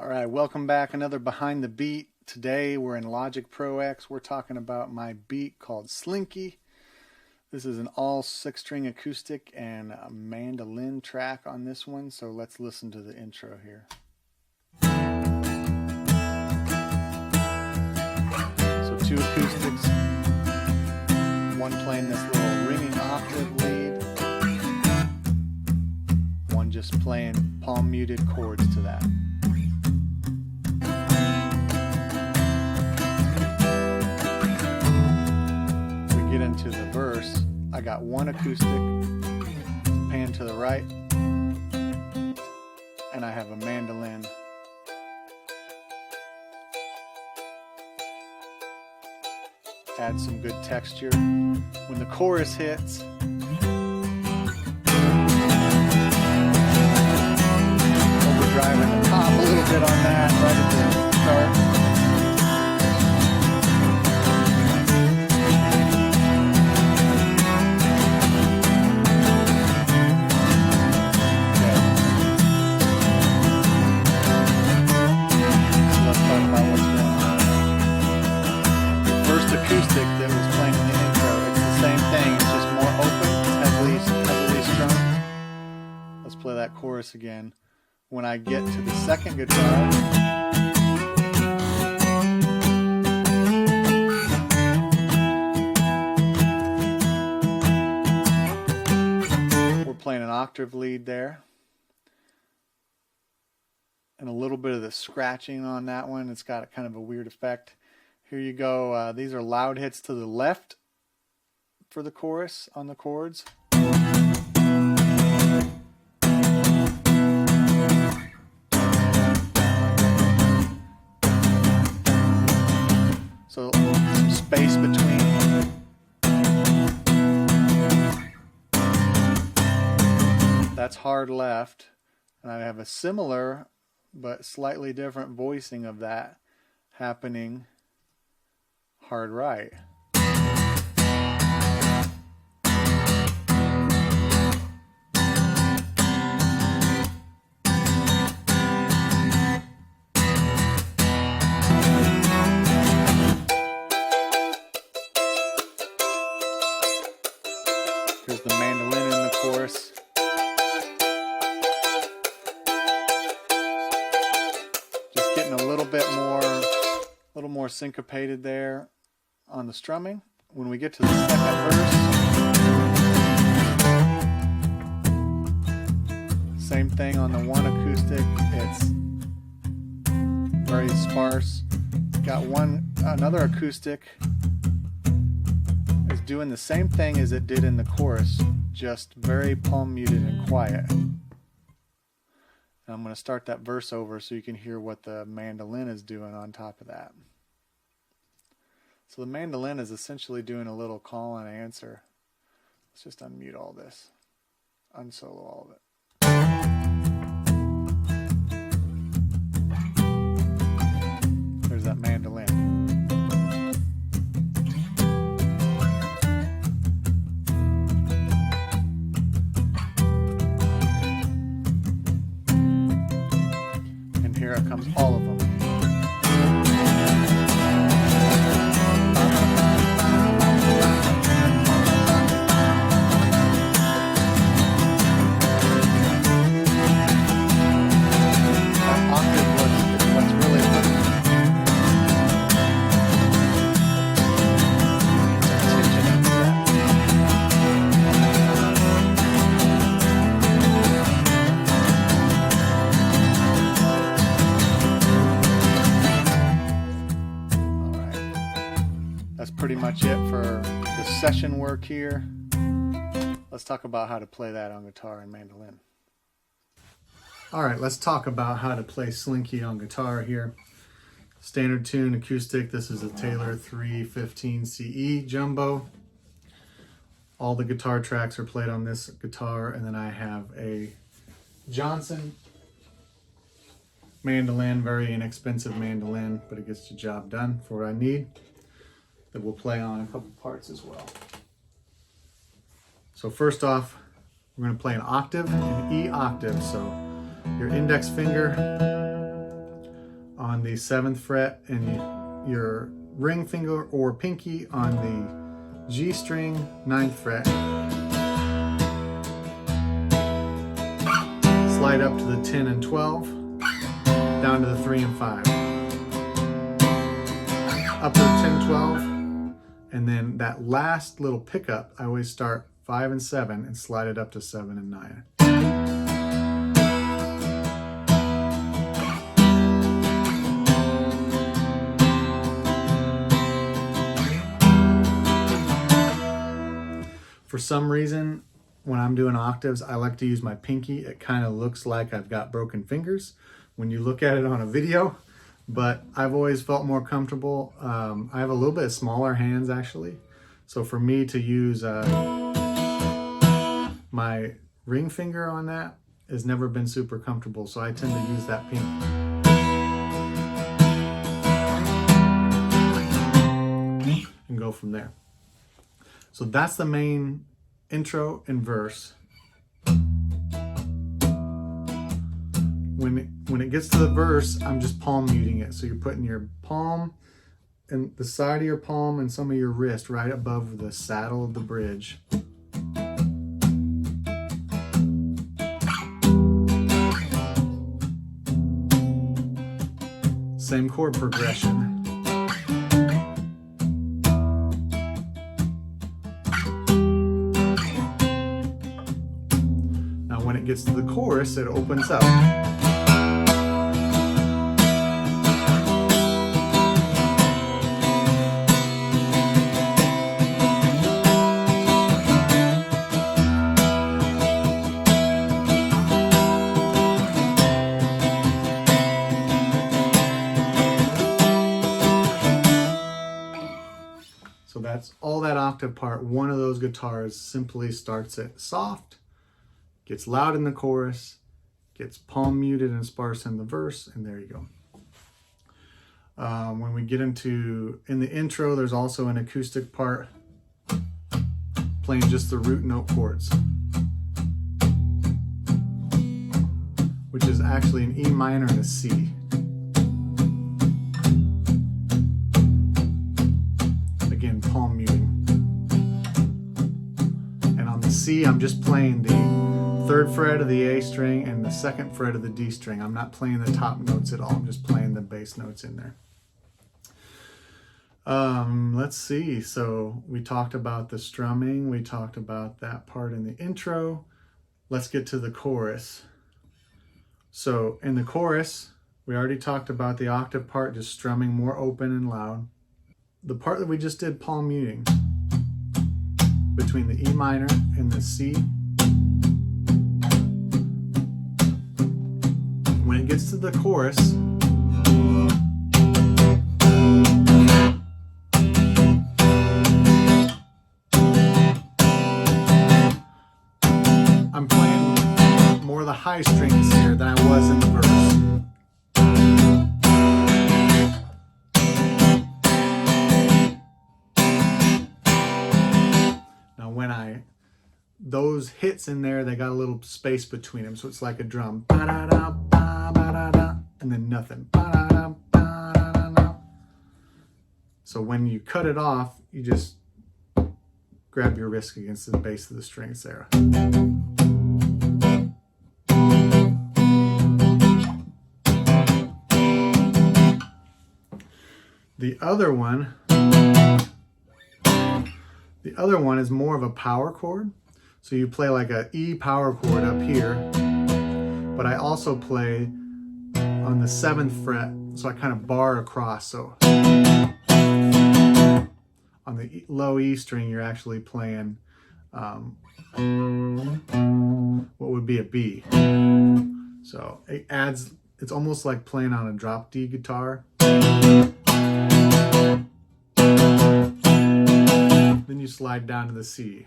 All right, welcome back. Another Behind the Beat. Today we're in Logic Pro X. We're talking about my beat called SLINKY. This is an all 6-string acoustic and a mandolin track on this one. So let's listen to the intro here. So 2 acoustics, one playing this little ringing octave lead, one just playing palm muted chords to that. Get into the verse, I got one acoustic, pan to the right, and I have a mandolin. Add some good texture. When the chorus hits, overdriving the top a little bit on that right at the start. Acoustic that was playing in the intro, it's the same thing, it's just more open, heavily strung. Let's play that chorus again. When I get to the second guitar, we're playing an octave lead there. And a little bit of the scratching on that one, it's got a kind of a weird effect. Here you go. These are loud hits to the left for the chorus on the chords. So some space between. That's hard left. And I have a similar but slightly different voicing of that happening hard right. Here's the mandolin in the chorus. Just getting a little more syncopated there on the strumming. When we get to the second verse, same thing on the one acoustic. It's very sparse. Got another acoustic is doing the same thing as it did in the chorus, just very palm muted and quiet. And I'm going to start that verse over so you can hear what the mandolin is doing on top of that. So the mandolin is essentially doing a little call and answer. Let's just unmute all this. Unsolo all of it. There's that mandolin. And here it comes, all of them. That's pretty much it for the session work here. Let's talk about how to play that on guitar and mandolin. All right, let's talk about how to play SLINKY on guitar here. Standard tune acoustic. This is a Taylor 315 CE Jumbo. All the guitar tracks are played on this guitar, and then I have a Johnson mandolin, very inexpensive mandolin, but it gets the job done for what I need. That we'll play on a couple parts as well. So first off, we're going to play an octave, an E octave. So your index finger the 7th fret and your ring finger or pinky on the G string, 9th fret. Slide up to the 10 and 12, down to the 3 and 5. Up to the 10, 12, and then that last little pickup, I always start 5 and 7 and slide it up to 7 and 9. For some reason, when I'm doing octaves, I like to use my pinky. It kind of looks like I've got broken fingers when you look at it on a video, but I've always felt more comfortable. I have a little bit smaller hands actually. So for me to use my ring finger on that has never been super comfortable. So I tend to use that pinky. And go from there. So that's the main intro and verse. When it gets to the verse, I'm just palm muting it. So you're putting your palm and the side of your palm and some of your wrist right above the saddle of the bridge. Same chord progression. When it gets to the chorus, it opens up. So that's all that octave part. One of those guitars simply starts it soft, gets loud in the chorus, gets palm muted and sparse in the verse, and there you go. When we get in the intro, there's also an acoustic part playing just the root note chords, which is actually an E minor and a C. Again, palm muting. And on the C, I'm just playing the 3rd fret of the A string and the 2nd fret of the D string. I'm not playing the top notes at all. I'm just playing the bass notes in there. Let's see. So we talked about the strumming. We talked about that part in the intro. Let's get to the chorus. So in the chorus, we already talked about the octave part, just strumming more open and loud. The part that we just did palm muting between the E minor and the C. When it gets to the chorus, I'm playing more of the high strings here than I was in the verse. Now when those hits in there, they got a little space between them, so it's like a drum. And then nothing. So when you cut it off, you just grab your wrist against the base of the strings there. The other one is more of a power chord. So you play like a E power chord up here, but I also play on the 7th fret, so I kind of bar across. So on the low E string, you're actually playing what would be a B. So it adds, it's almost like playing on a drop D guitar. Then you slide down to the C.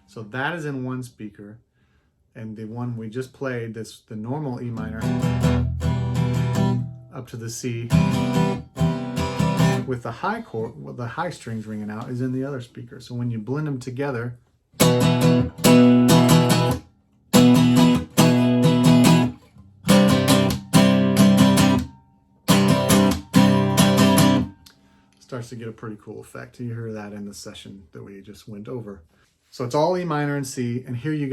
So that is in one speaker. And the one we just played, the normal E minor, up to the C, with the high chord, with the high strings ringing out, is in the other speaker. So when you blend them together, starts to get a pretty cool effect. You hear that in the session that we just went over. So it's all E minor and C, and here we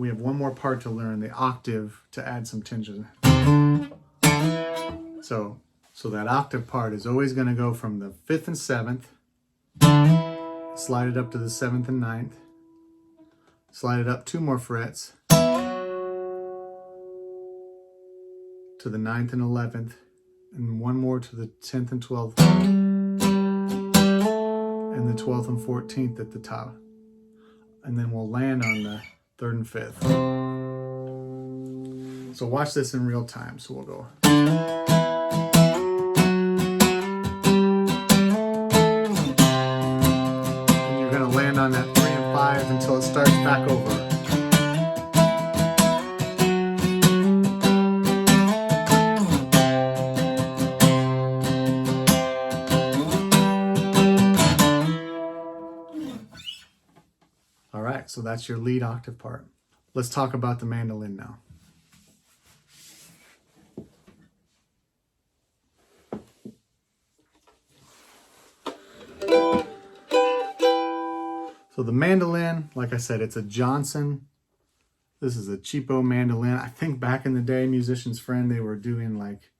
have one more part to learn, the octave, to add some tension. So that octave part is always going to go from the 5th and 7th, slide it up to the 7th and 9th, slide it up 2 more frets to the 9th and 11th, and 1 more to the 10th and 12th, and the 12th and 14th at the top. And then we'll land on the 3rd and 5th. So watch this in real time. So we'll go. And you're going to land on that 3 and 5 until it starts back over. All right, so that's your lead octave part. Let's talk about the mandolin now. So the mandolin, like I said, it's a Johnson. This is a cheapo mandolin. I think back in the day, Musician's Friend, they were doing like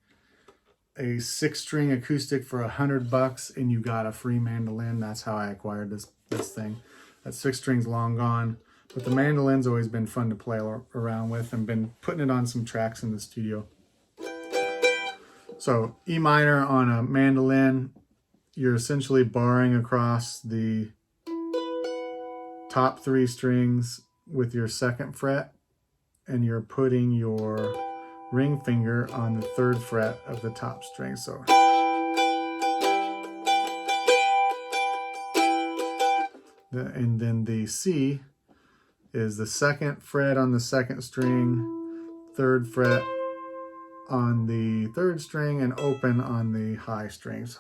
a 6-string acoustic for $100 and you got a free mandolin. That's how I acquired this thing. That 6 string's long gone, but the mandolin's always been fun to play around with, and been putting it on some tracks in the studio. So E minor on a mandolin, you're essentially barring across the top 3 strings with your 2nd fret, and you're putting your ring finger on the 3rd fret of the top string. So and then the C is the 2nd fret on the 2nd string, 3rd fret on the 3rd string, and open on the high strings.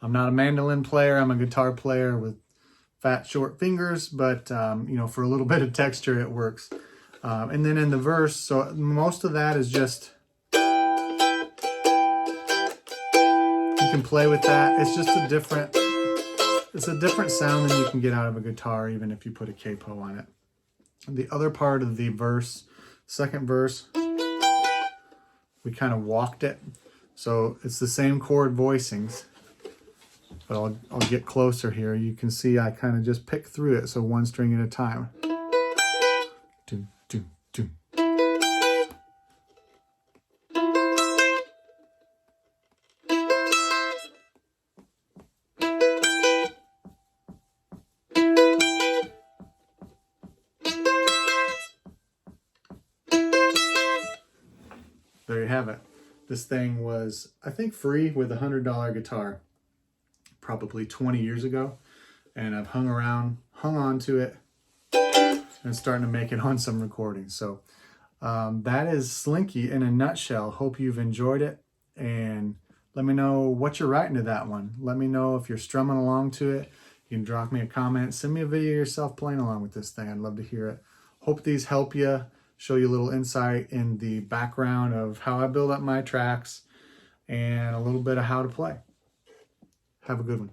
I'm not a mandolin player, I'm a guitar player with fat, short fingers, but you know, for a little bit of texture, it works. And then in the verse, so most of that is just, you can play with that. It's just a different sound than you can get out of a guitar, even if you put a capo on it. The other part of the verse, 2nd verse, we kind of walked it. So it's the same chord voicings. But I'll get closer here. You can see I kind of just pick through it, so 1 string at a time. Doom, doom, doom. There you have it. This thing was, I think, free with a $100 guitar. Probably 20 years ago, and I've hung on to it, and starting to make it on some recordings. So that is Slinky in a nutshell. Hope you've enjoyed it, and let me know what you're writing to that one. Let me know if you're strumming along to it. You can drop me a comment, send me a video of yourself playing along with this thing. I'd love to hear it. Hope these help you, show you a little insight in the background of how I build up my tracks and a little bit of how to play. Have a good one.